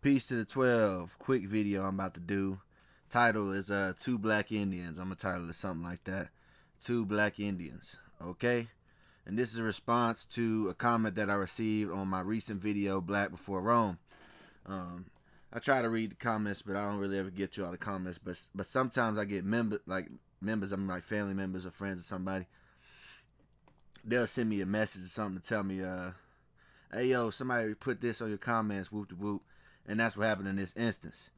Peace to the 12. Quick video I'm about to do. Title is Two Black Indians. I'm going to title it something like that. Two Black Indians. Okay? And this is a response to a comment that I received on my recent video, Black Before Rome. I try to read the comments, but I don't really ever get to all the comments. But sometimes I get members, like family members or friends of somebody. They'll send me a message or something to tell me, hey, yo, somebody put this on your comments, whoop de whoop. And that's what happened in this instance.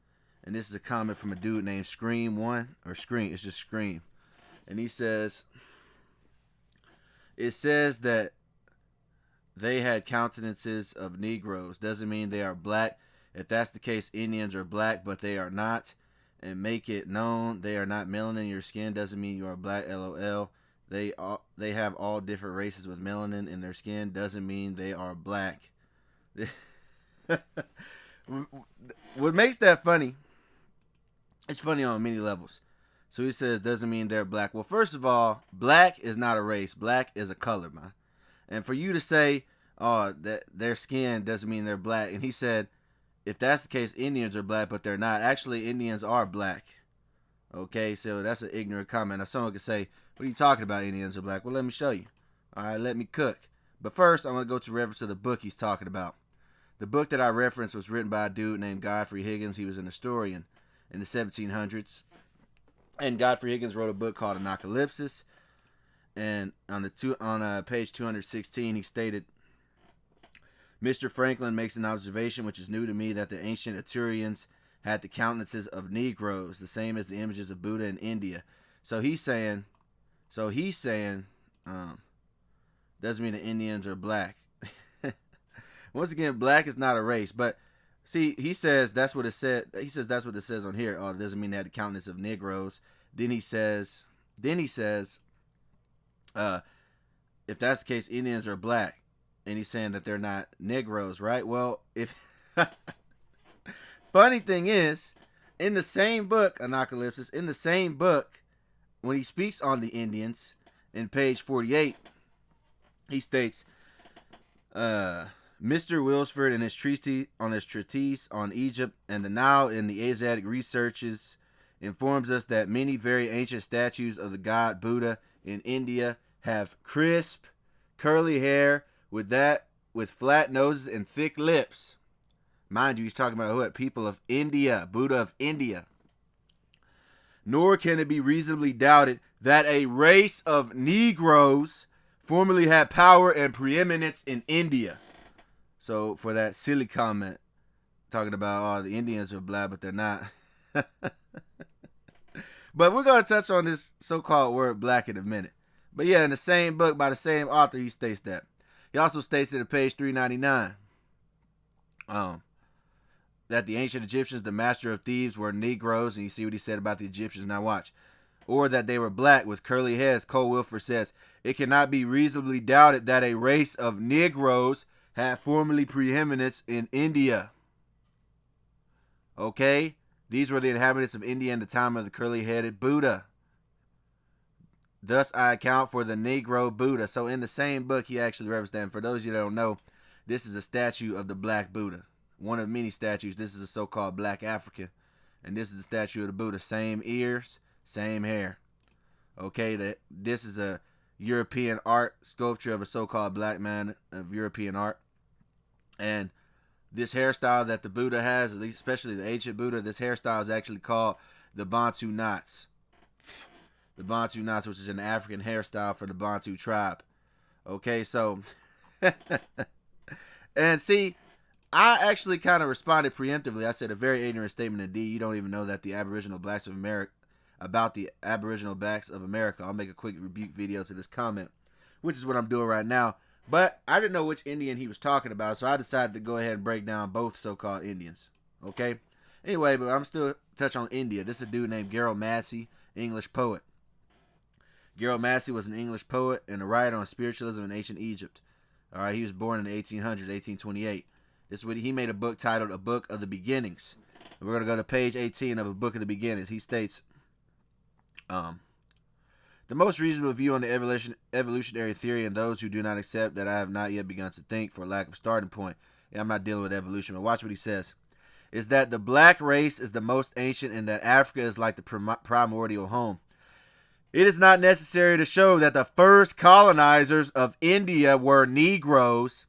And this is a comment from a dude named Scream1, or Scream, it's just Scream. And he says, it says that they had countenances of Negroes. Doesn't mean they are black. If that's the case, Indians are black, but they are not. And make it known they are not melanin in your skin. Doesn't mean you are black, LOL. They have all different races with melanin in their skin. Doesn't mean they are black. What makes that funny, it's funny on many levels. So he says, doesn't mean they're black. Well, first of all, black is not a race. Black is a color, man. And for you to say, oh, that their skin doesn't mean they're black. And he said, if that's the case, Indians are black, but they're not. Actually, Indians are black. Okay, so that's an ignorant comment. Now, someone could say, what are you talking about, Indians are black? Well, let me show you. All right, let me cook. But first, I'm going to go to reference to the book he's talking about. The book that I referenced was written by a dude named Godfrey Higgins. He was an historian in the 1700s. And Godfrey Higgins wrote a book called Anacalypsis. And on page 216, he stated, Mr. Franklin makes an observation which is new to me, that the ancient Etrurians had the countenances of Negroes, the same as the images of Buddha in India. So he's saying, doesn't mean the Indians are black. Once again, black is not a race, but see, he says that's what it said. He says that's what it says on here. Oh, it doesn't mean they had the countenance of Negroes. Then he says, if that's the case, Indians are black, and he's saying that they're not Negroes, right? Well, if funny thing is, in the same book, Anacalypsis, in the same book, when he speaks on the Indians, in page 48, he states, Mr. Wilsford in his treatise on Egypt and the Nile in the Asiatic researches informs us that many very ancient statues of the god Buddha in India have crisp, curly hair with flat noses and thick lips. Mind you, he's talking about what? People of India, Buddha of India. Nor can it be reasonably doubted that a race of Negroes formerly had power and preeminence in India. So for that silly comment, talking about, oh, the Indians are black, but they're not. But we're going to touch on this so-called word black in a minute. But yeah, in the same book by the same author, he states that. He also states it at page 399. That the ancient Egyptians, the master of thieves, were Negroes. And you see what he said about the Egyptians. Now watch. Or that they were black with curly heads. Cole Wilford says, it cannot be reasonably doubted that a race of Negroes had formerly preeminence in India. Okay? These were the inhabitants of India in the time of the curly-headed Buddha. Thus, I account for the Negro Buddha. So in the same book, he actually referenced that. And for those of you that don't know, this is a statue of the Black Buddha. One of many statues. This is a so-called Black African. And this is the statue of the Buddha. Same ears, same hair. Okay? This is a European art sculpture of a so-called black man of European art. And this hairstyle that the Buddha has, at least especially the ancient Buddha, this hairstyle is actually called the Bantu knots. The Bantu knots, which is an African hairstyle for the Bantu tribe. Okay, so, and see, I actually kind of responded preemptively. I said a very ignorant statement indeed. You don't even know that the Aboriginal blacks of America, about the Aboriginal blacks of America. I'll make a quick rebuke video to this comment, which is what I'm doing right now. But I didn't know which Indian he was talking about, so I decided to go ahead and break down both so-called Indians. Okay? Anyway, but I'm still touching on India. This is a dude named Gerald Massey, English poet. Gerald Massey was an English poet and a writer on spiritualism in ancient Egypt. All right, he was born in the 1800s, 1828. This is what he made a book titled A Book of the Beginnings. And we're going to go to page 18 of A Book of the Beginnings. He states, the most reasonable view on the evolutionary theory, and those who do not accept that I have not yet begun to think for lack of starting point. Yeah, I'm not dealing with evolution, but watch what he says. is that the black race is the most ancient and that Africa is like the primordial home. It is not necessary to show that the first colonizers of India were Negroes,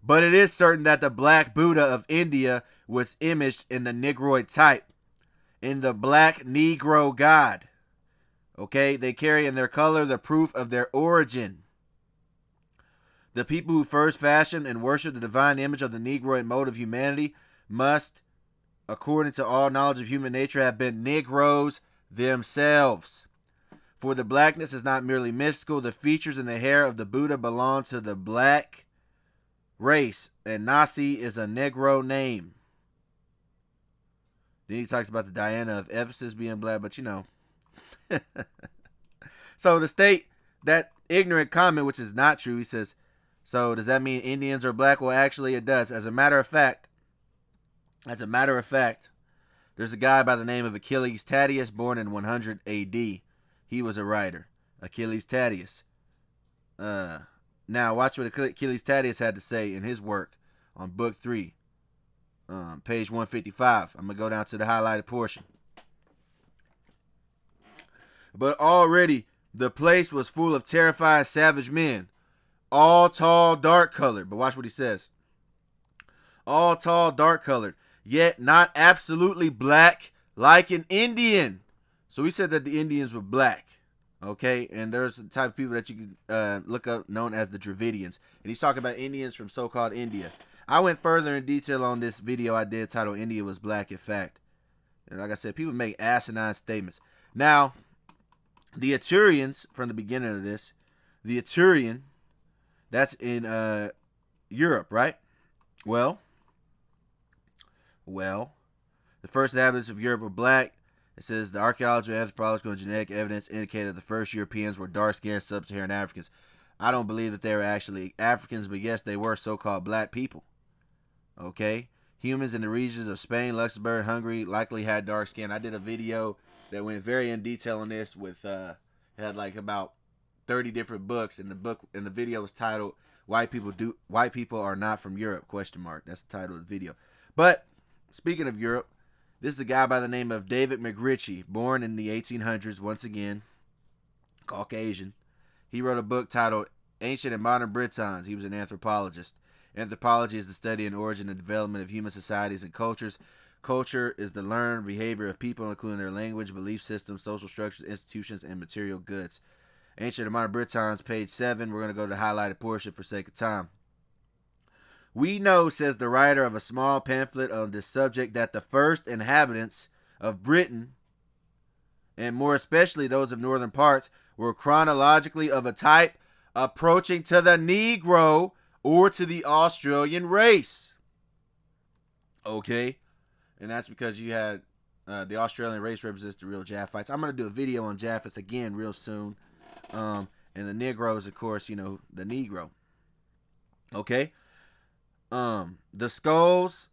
but it is certain that the black Buddha of India was imaged in the Negroid type, in the black Negro god. Okay, they carry in their color the proof of their origin. The people who first fashioned and worshiped the divine image of the Negroid mode of humanity must, according to all knowledge of human nature, have been Negroes themselves. For the blackness is not merely mystical. The features and the hair of the Buddha belong to the black race, and Nasi is a Negro name. Then he talks about the Diana of Ephesus being black, but you know. So to state that ignorant comment, which is not true, he says, so does that mean Indians are black? Well, actually it does. As a matter of fact, there's a guy by the name of Achilles Tatius, born in 100 AD. He was a writer. Achilles Tatius. Now, watch what Achilles Tatius had to say in his work on book 3, page 155. I'm going to go down to the highlighted portion. But already the place was full of terrified, savage men, all tall, dark-colored. But watch what he says. All tall, dark-colored, yet not absolutely black like an Indian. So he said that the Indians were black. Okay, and there's the type of people that you can look up known as the Dravidians. And he's talking about Indians from so-called India. I went further in detail on this video I did titled India Was Black, in fact. And like I said, people make asinine statements. Now, the Aturians, from the beginning of this, the Aturian, that's in Europe, right? Well, the first inhabitants of Europe were black. It says the archaeological, anthropological, and genetic evidence indicated the first Europeans were dark-skinned sub-Saharan Africans. I don't believe that they were actually Africans, but yes, they were so-called black people. Okay? Humans in the regions of Spain, Luxembourg, Hungary likely had dark skin. I did a video that went very in detail on this with it had like about 30 different books, and the video was titled White People Are Not from Europe, ? That's the title of the video. But speaking of Europe, this is a guy by the name of David McRitchie, born in the 1800s, once again, Caucasian. He wrote a book titled Ancient and Modern Britons. He was an anthropologist. Anthropology is the study and origin and development of human societies and cultures. Culture is the learned behavior of people, including their language, belief systems, social structures, institutions, and material goods. Ancient and Modern Britons, page 7. We're going to go to the highlighted portion for sake of time. We know, says the writer of a small pamphlet on this subject, that the first inhabitants of Britain, and more especially those of northern parts, were chronologically of a type approaching to the Negro or to the Australian race. Okay? And that's because you had the Australian race represents the real Japhites. I'm going to do a video on Japheth again real soon. And the Negroes, of course, you know, the Negro. Okay? The skulls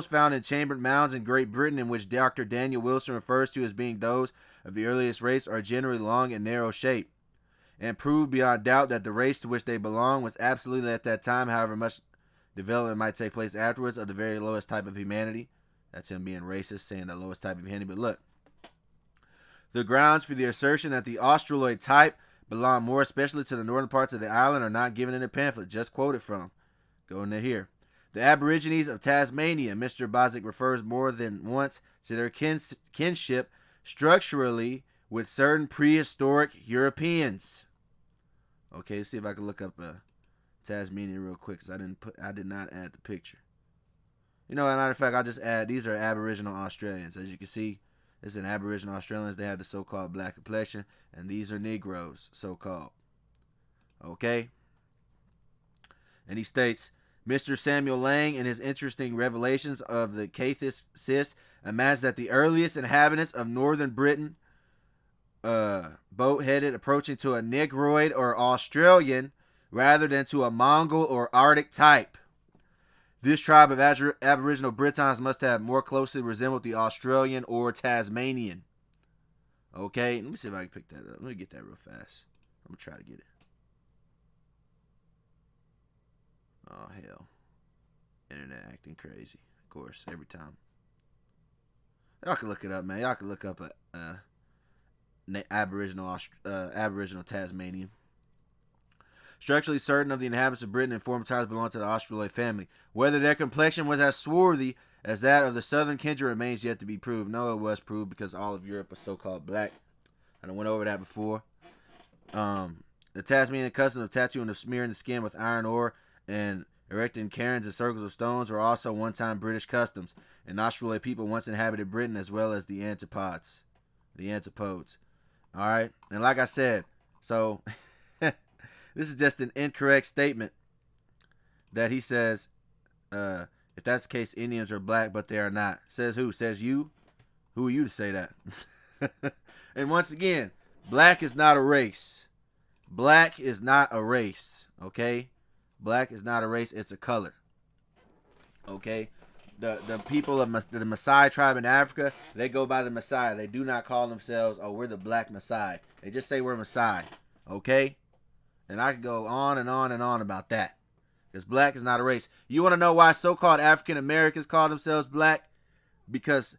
found in chambered mounds in Great Britain, in which Dr. Daniel Wilson refers to as being those of the earliest race, are generally long and narrow shape, and prove beyond doubt that the race to which they belong was absolutely at that time, however much development might take place afterwards, of the very lowest type of humanity. That's him being racist, saying the lowest type of humanity. But look, the grounds for the assertion that the Australoid type belong more especially to the northern parts of the island are not given in the pamphlet just quoted from. Go into here. The Aborigines of Tasmania. Mr. Bozick refers more than once to their kinship structurally with certain prehistoric Europeans. Okay, let's see if I can look up Tasmania real quick, because I did not add the picture. You know, as a matter of fact, I'll just add, these are Aboriginal Australians. As you can see, this is an Aboriginal Australians. They have the so-called black complexion, and these are Negroes, so-called. Okay? And he states, Mr. Samuel Lang, in his interesting revelations of the Cathis Cis, imagines that the earliest inhabitants of northern Britain, boat-headed, approaching to a Negroid or Australian, rather than to a Mongol or Arctic type. This tribe of Aboriginal Britons must have more closely resembled the Australian or Tasmanian. Okay, let me see if I can pick that up. Let me get that real fast. I'm going to try to get it. Oh, hell. Internet acting crazy. Of course, every time. Y'all can look it up, man. Y'all can look up a Aboriginal Tasmanian. Structurally certain of the inhabitants of Britain in former times belonged to the Australoid family. Whether their complexion was as swarthy as that of the southern kindred remains yet to be proved. No, it was proved because all of Europe was so-called black. I went over that before. The Tasmanian custom of tattooing of smearing the skin with iron ore and erecting cairns and circles of stones were also one-time British customs, and Australoid people once inhabited Britain as well as the antipodes. All right, and like I said, so this is just an incorrect statement that he says, if that's the case, Indians are black, but they are not. Says who? Says you? Who are you to say that? And once again, black is not a race. Black is not a race, okay? Black is not a race, it's a color. Okay? The people of the Maasai tribe in Africa, they go by the Maasai. They do not call themselves, oh, we're the black Maasai. They just say we're Maasai, okay? And I could go on and on and on about that. Because black is not a race. You want to know why so-called African Americans call themselves black? Because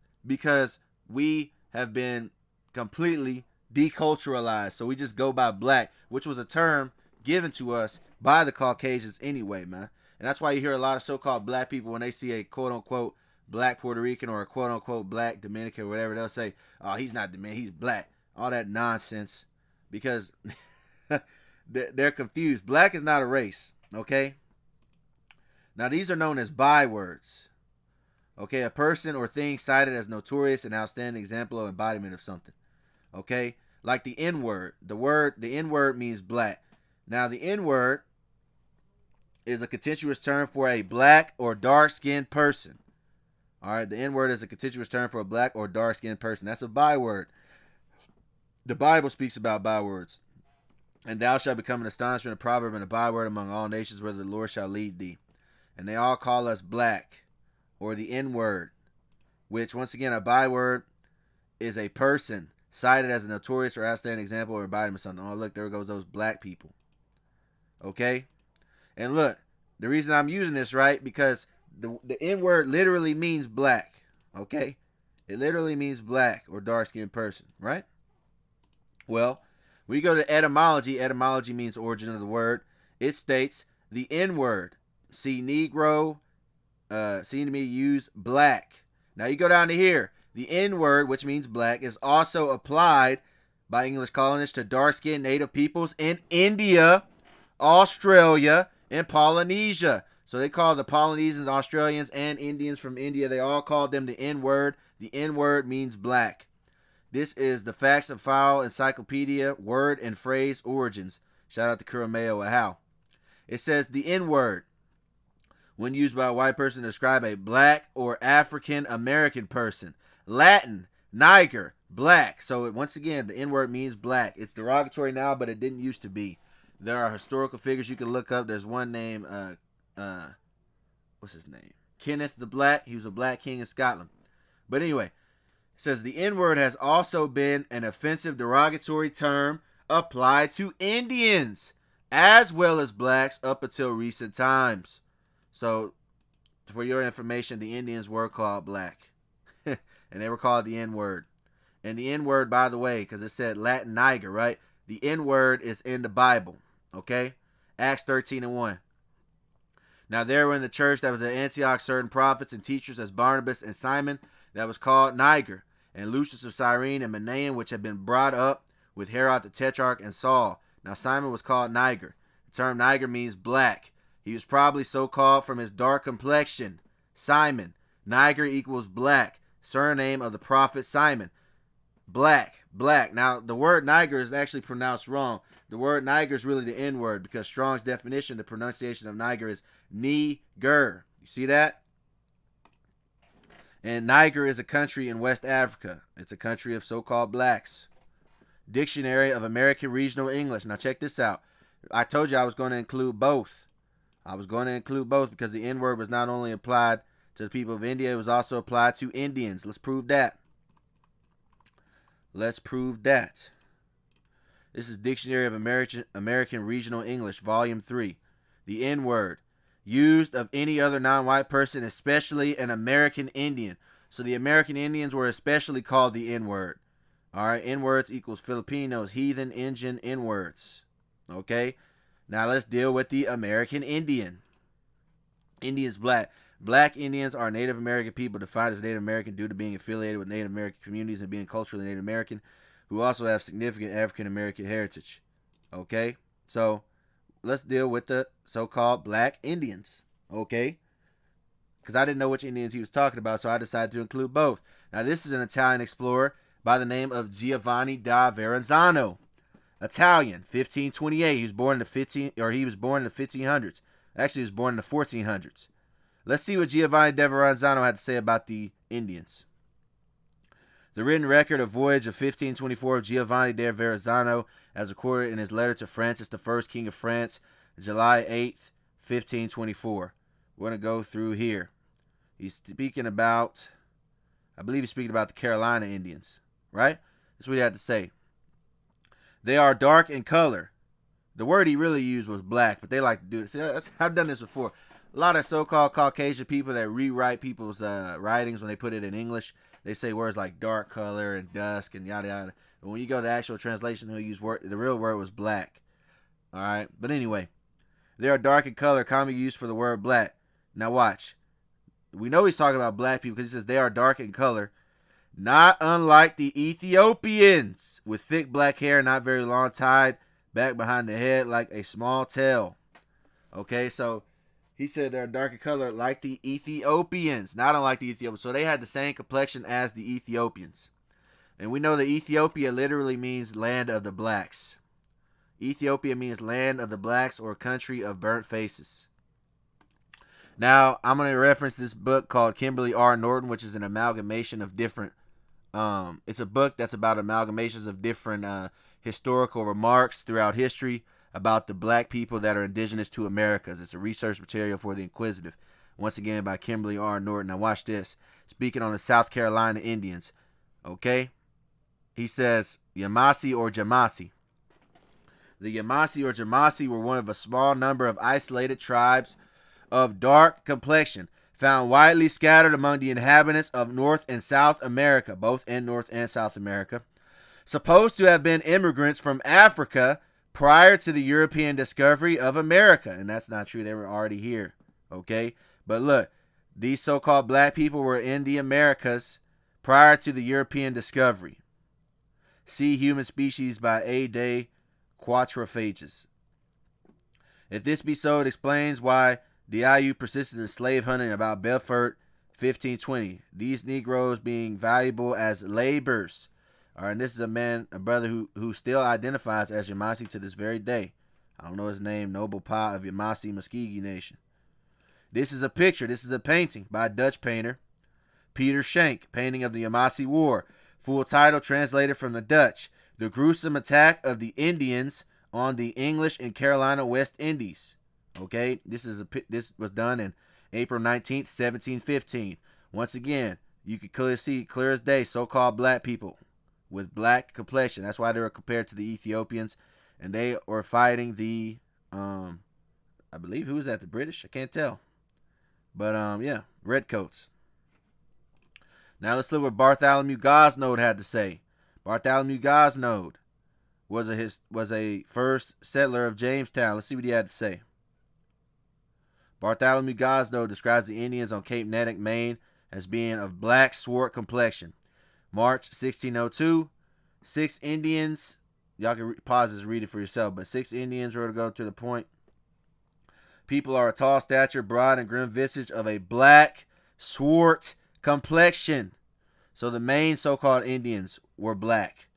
we have been completely deculturalized. So we just go by black, which was a term given to us by the Caucasians anyway, man. And that's why you hear a lot of so-called black people when they see a quote-unquote black Puerto Rican or a quote-unquote black Dominican or whatever, they'll say, oh, he's not Dominican, he's black. All that nonsense. Because they're confused. Black is not a race, okay? Now, these are known as bywords. Okay, a person or thing cited as notorious and outstanding example of embodiment of something. Okay, like the N-word. The N-word means black. Now, the N-word is a contentious term for a black or dark-skinned person. All right, the N-word is a contentious term for a black or dark-skinned person. That's a byword. The Bible speaks about bywords. And thou shalt become an astonishment, a proverb, and a byword among all nations, where the Lord shall lead thee. And they all call us black, or the N-word, which, once again, a byword is a person cited as a notorious or outstanding example or embodiment of something. Oh, look, there goes those black people. Okay? And look, the reason I'm using this, right, because the N-word literally means black. Okay? It literally means black or dark-skinned person, right? Well, when you go to etymology, etymology means origin of the word. It states the N-word. See Negro, seen to be used black. Now you go down to here. The N-word, which means black, is also applied by English colonists to dark-skinned native peoples in India, Australia, and Polynesia. So they call the Polynesians, Australians, and Indians from India, they all called them the N-word. The N-word means black. This is the Facts and File Encyclopedia, Word and Phrase Origins. Shout out to Kurameo Ahau. It says the N-word, when used by a white person to describe a black or African American person. Latin, niger, black. So once again, the N-word means black. It's derogatory now, but it didn't used to be. There are historical figures you can look up. There's one named, what's his name? Kenneth the Black. He was a black king in Scotland. But anyway, it says the N-word has also been an offensive derogatory term applied to Indians as well as blacks up until recent times. So, for your information, the Indians were called black. And they were called the N-word. And the N-word, by the way, because it said Latin niger, right? The N-word is in the Bible, okay? Acts 13:1. Now there were in the church that was at Antioch certain prophets and teachers as Barnabas and Simon that was called Niger, and Lucius of Cyrene and Manaen, which had been brought up with Herod the Tetrarch and Saul. Now Simon was called Niger. The term Niger means black. He was probably so called from his dark complexion. Simon. Niger equals black. Surname of the prophet Simon. Black. Black. Now, the word Niger is actually pronounced wrong. The word Niger is really the N-word because Strong's definition, the pronunciation of Niger is Niger. You see that? And Niger is a country in West Africa. It's a country of so-called blacks. Dictionary of American Regional English. Now, check this out. I told you I was going to include both. I was going to include both because the N-word was not only applied to the people of India, it was also applied to Indians. Let's prove that. Let's prove that. This is Dictionary of American Regional English, Volume 3. The N-word. used of any other non-white person, especially an American Indian. So the American Indians were especially called the N-word. All right, N-words equals Filipinos, heathen, Indian, N-words. Okay, now let's deal with the American Indian. Indians black. Black Indians are Native American people defined as Native American due to being affiliated with Native American communities and being culturally Native American, who also have significant African American heritage. Okay, so let's deal with the so-called Black Indians. Okay, because I didn't know which Indians he was talking about, so I decided to include both. Now, this is an Italian explorer by the name of Giovanni da Verrazzano. Italian, 1528. He was born in the 1500s. Actually, he was born in the 1400s. Let's see what Giovanni da Verrazzano had to say about the Indians. The written record of voyage of 1524 of Giovanni da Verrazzano, as recorded in his letter to Francis I, King of France, July 8th, 1524. We're going to go through here. He's speaking about, I believe he's speaking about the Carolina Indians, right? That's what he had to say. They are dark in color. The word he really used was black, but they like to do it. See, I've done this before. A lot of so-called Caucasian people that rewrite people's writings when they put it in English, they say words like dark color and dusk and yada yada. But when you go to actual translation, he'll use the real word was black. All right, but anyway, they are dark in color, commonly used for the word black. Now watch. We know he's talking about black people because he says they are dark in color, not unlike the Ethiopians, with thick black hair, not very long, tied back behind the head like a small tail. Okay, so he said they're dark in color like the Ethiopians, not unlike the Ethiopians. So they had the same complexion as the Ethiopians. And we know that Ethiopia literally means land of the blacks. Ethiopia means land of the blacks or country of burnt faces. Now, I'm going to reference this book called Kimberly R. Norton, which is an amalgamation of different, it's a book that's about amalgamations of different historical remarks throughout history about the black people that are indigenous to Americas. It's a research material for the inquisitive. Once again, by Kimberly R. Norton. Now watch this. Speaking on the South Carolina Indians. Okay? He says, Yamasee or Jamasi. The Yamasee or Jamasi were one of a small number of isolated tribes of dark complexion, found widely scattered among the inhabitants of North and South America, both in North and South America, supposed to have been immigrants from Africa prior to the European discovery of America. And that's not true. They were already here. Okay? But look, these so-called black people were in the Americas prior to the European discovery. See Human Species by A. de Quatrophages. If this be so, it explains why the IU persisted in slave hunting about Belfort 1520. These Negroes being valuable as laborers. All right, and this is a brother who still identifies as Yamasee to this very day. I don't know his name, Noble Pa of Yamasee Muskegee Nation. This is a picture. This is a painting by a Dutch painter, Peter Schenk, painting of the Yamasee War. Full title translated from the Dutch: The Gruesome Attack of the Indians on the English in Carolina West Indies. Okay, this was done in April 19th, 1715. Once again, you can clearly see, clear as day, so-called black people with black complexion. That's why they were compared to the Ethiopians, and they were fighting the, I believe, who was that? The British? I can't tell, but yeah, redcoats. Now let's look what Bartholomew Gosnold had to say. Bartholomew Gosnold was a first settler of Jamestown. Let's see what he had to say. Bartholomew Gosnold describes the Indians on Cape Nettock, Maine, as being of black swart complexion. March 1602, 6 Indians, y'all can pause this and read it for yourself, but 6 Indians were to go to the point. People are a tall stature, broad and grim visage, of a black swart complexion. So the main so-called Indians were black.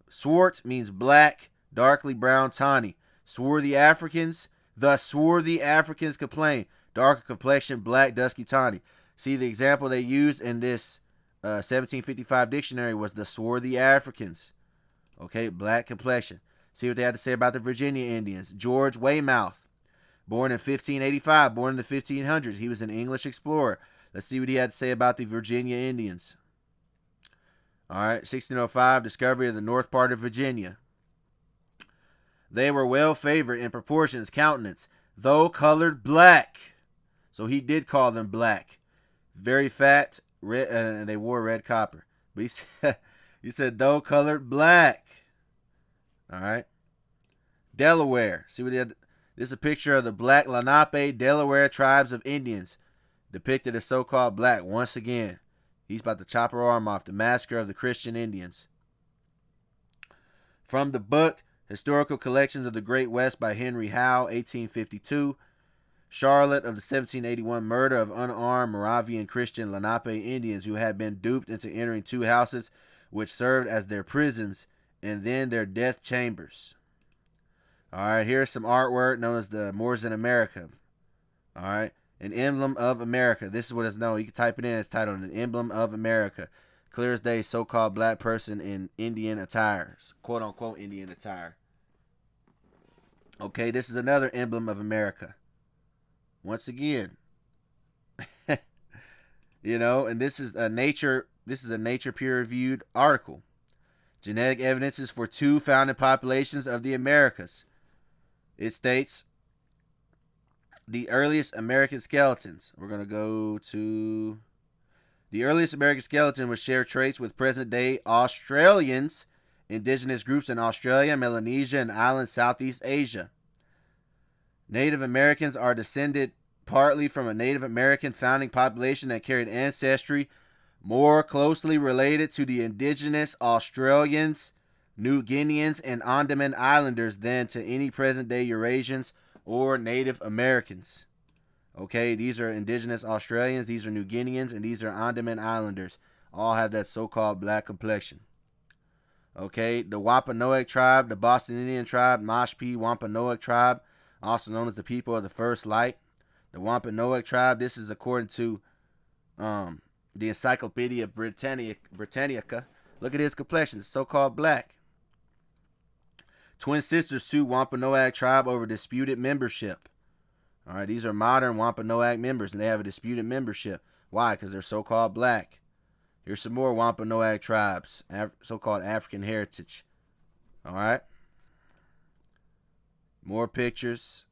Swart means black, darkly brown, tawny. Swarthy Africans, thus swarthy Africans complain. Darker complexion, black, dusky, tawny. See, the example they used in this 1755 dictionary was the swarthy Africans. Okay, black complexion. See what they had to say about the Virginia Indians. George Weymouth, born in 1585, born in the 1500s. He was an English explorer. Let's see what he had to say about the Virginia Indians. All right, 1605, discovery of the north part of Virginia. They were well favored in proportions, countenance, though colored black. So he did call them black. Very fat, red, and they wore red copper. But he said, though colored black. All right. Delaware. See what he had? This is a picture of the black Lenape, Delaware tribes of Indians, depicted as so-called black once again. He's about to chop her arm off. The Massacre of the Christian Indians. From the book, Historical Collections of the Great West by Henry Howe, 1852. Charlotte of the 1781 murder of unarmed Moravian Christian Lenape Indians who had been duped into entering 2 houses which served as their prisons and then their death chambers. All right, here's some artwork known as the Moors in America. All right, an emblem of America. This is what it's known. You can type it in. It's titled An Emblem of America. Clear as day, so-called black person in Indian attire, quote-unquote Indian attire. Okay, this is another emblem of America. Once again, you know, and this is a Nature peer-reviewed article. Genetic evidences for 2 founding populations of the Americas. It states the earliest American skeletons. We're going to go to the earliest American skeleton would share traits with present-day Australians, indigenous groups in Australia, Melanesia, and islands Southeast Asia. Native Americans are descended partly from a Native American founding population that carried ancestry more closely related to the indigenous Australians, New Guineans, and Andaman Islanders than to any present-day Eurasians or Native Americans. Okay, these are indigenous Australians, these are New Guineans, and these are Andaman Islanders. All have that so-called black complexion. Okay, the Wampanoag tribe, the Boston Indian tribe, Mashpee Wampanoag tribe, also known as the people of the first light. The Wampanoag tribe, this is according to the Encyclopedia Britannica. Look at his complexion, it's so-called black. Twin sisters sue Wampanoag tribe over disputed membership. All right, these are modern Wampanoag members, and they have a disputed membership. Why? Because they're so-called black. Here's some more Wampanoag tribes, so-called African heritage. All right. More pictures.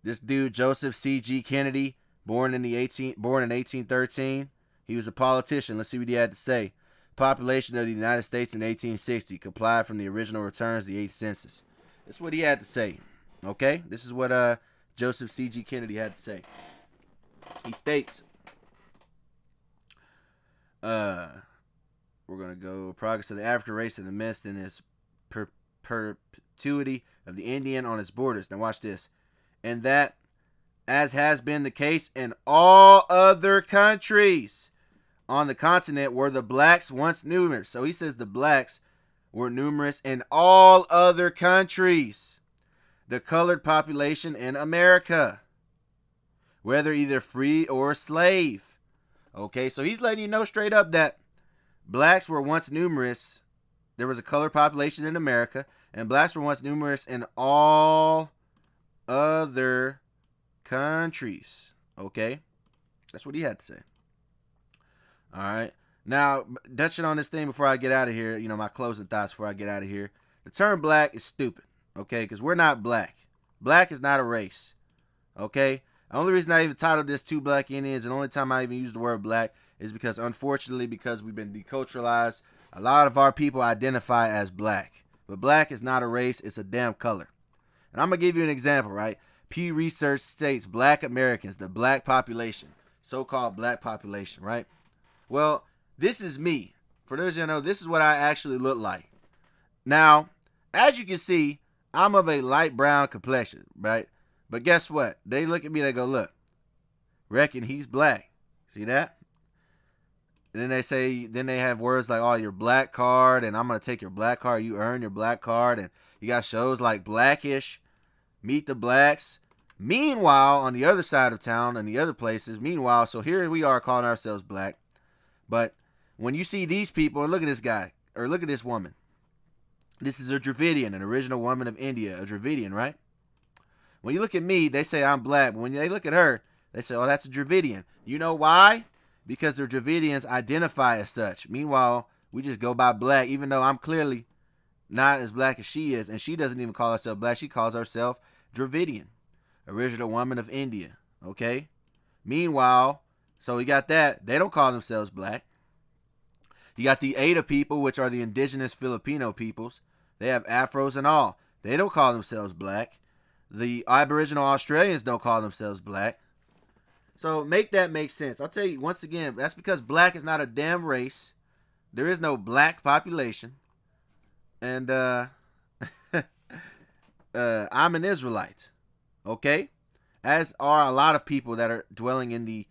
This dude, Joseph C.G. Kennedy, born in 1813. He was a politician. Let's see what he had to say. Population of the United States in 1860 complied from the original returns of the 8th census. This is what he had to say. Okay? This is what Joseph C.G. Kennedy had to say. He states, we're going to go progress of the African race and the mist in its perpetuity of the Indian on its borders. Now watch this. And that, as has been the case in all other countries on the continent, were the blacks once numerous. So he says the blacks were numerous in all other countries. The colored population in America, whether either free or slave. Okay, so he's letting you know straight up that blacks were once numerous. There was a colored population in America, and blacks were once numerous in all other countries. Okay, that's what he had to say. All right. Now, touching on this thing before I get out of here, you know, my closing thoughts before I get out of here. The term black is stupid, okay? Because we're not black. Black is not a race, okay? The only reason I even titled this 2 Black Indians, and the only time I even use the word black, is because, unfortunately, because we've been deculturalized, a lot of our people identify as black. But black is not a race, it's a damn color. And I'm going to give you an example, right? Pew Research states black Americans, the black population, so-called black population, right? Well, this is me. For those of you who know, this is what I actually look like. Now, as you can see, I'm of a light brown complexion, right? But guess what? They look at me, they go, look, reckon he's black. See that? And then they say, then they have words like, oh, your black card, and I'm going to take your black card. You earn your black card. And you got shows like Blackish, Meet the Blacks. Meanwhile, on the other side of town and the other places, so here we are calling ourselves black. But when you see these people, and look at this guy, or look at this woman. This is a Dravidian, an original woman of India, a Dravidian, right? When you look at me, they say I'm black. But when they look at her, they say, oh, that's a Dravidian. You know why? Because the Dravidians identify as such. Meanwhile, we just go by black, even though I'm clearly not as black as she is. And she doesn't even call herself black. She calls herself Dravidian. original woman of India. Okay? Meanwhile, so you got that. They don't call themselves black. You got the Ada people, which are the indigenous Filipino peoples. They have afros and all. They don't call themselves black. The Aboriginal Australians don't call themselves black. So make that make sense. I'll tell you once again, that's because black is not a damn race. There is no black population. And I'm an Israelite. Okay? As are a lot of people that are dwelling in the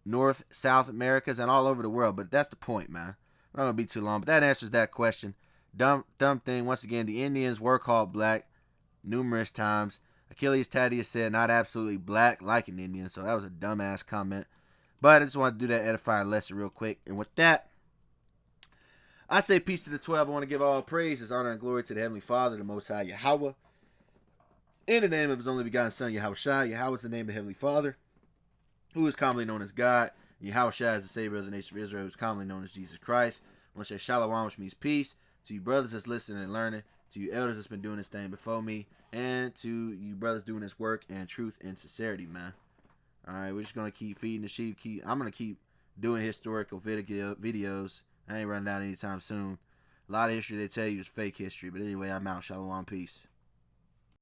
North, South Americas, and all over the world. But that's the point, man. I'm not going to be too long, but that answers that question. Dumb thing. Once again, the Indians were called black numerous times. Achilles Thaddeus said not absolutely black like an Indian, so that was a dumbass comment. But I just wanted to do that edifying lesson real quick. And with that, I say peace to the 12. I want to give all praises, honor, and glory to the Heavenly Father, the Most High Yahawah. In the name of His only begotten Son, yahawashi. Yahawah is the name of the Heavenly Father, who is commonly known as God. Yahawashi is the Savior of the nation of Israel, who is commonly known as Jesus Christ. I want to say shalom, which means peace. To you brothers that's listening and learning, to you elders that's been doing this thing before me, and to you brothers doing this work and truth and sincerity, man. All right, we're just going to keep feeding the sheep. I'm going to keep doing historical videos. I ain't running down anytime soon. A lot of history they tell you is fake history. But anyway, I'm out. Shalom, peace.